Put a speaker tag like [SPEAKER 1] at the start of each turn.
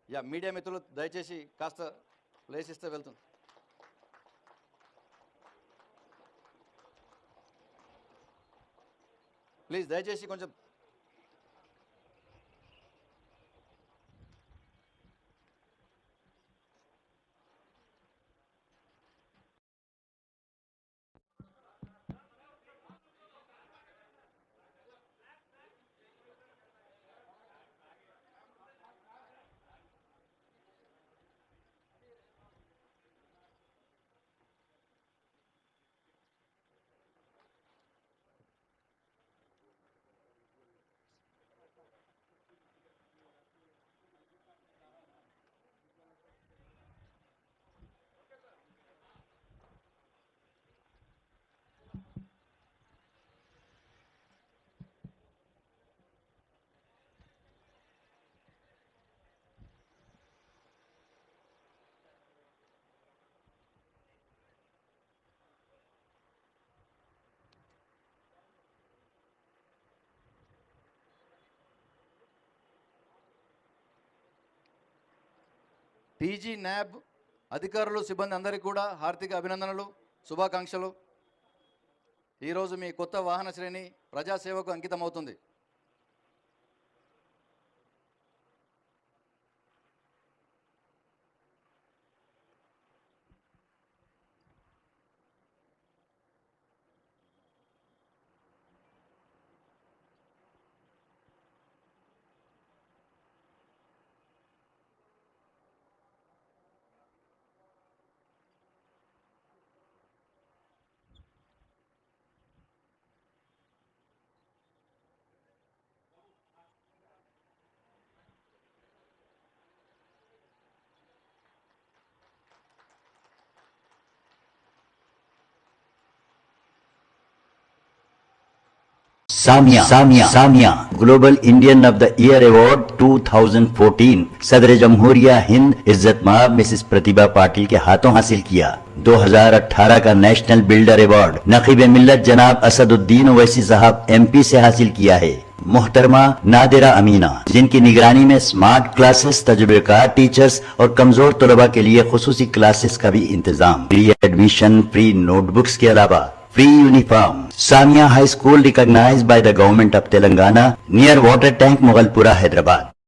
[SPEAKER 1] Media మిత్రులు దయచేసి కాస్త ప్లేస్ ఇస్తే వెళ్తుంది. ప్లీజ్ దయచేసి కొంచెం టీజీ న్యాబ్ అధికారులు సిబ్బంది అందరికీ కూడా హార్దిక అభినందనలు, శుభాకాంక్షలు. ఈరోజు మీ కొత్త వాహన శ్రేణి ప్రజాసేవకు అంకితమవుతుంది.
[SPEAKER 2] Samia global Indian of the year award 2014 सदर जमहूरिया हिंद इज्जत माब मिसेस प्रतिभा पाटिल के हाथों हासिल किया। 2018 का नेशनल बिल्डर अवार्ड नकीब मिल्लत जनाब असदुद्दीन ओवैसी साहब MP से हासिल किया है। मोहतरमा नादिरा अमीना, जिनकी निगरानी में स्मार्ट क्लासेस, तजुर्बेकार टीचर्स और कमजोर तलबा के लिए खुसूसी क्लासेस का भी इंतजाम, फ्री एडमिशन, फ्री नोटबुक्स के अलावा free uniform. Samia high school recognized by the government of Telangana near water tank Mughalpura Hyderabad.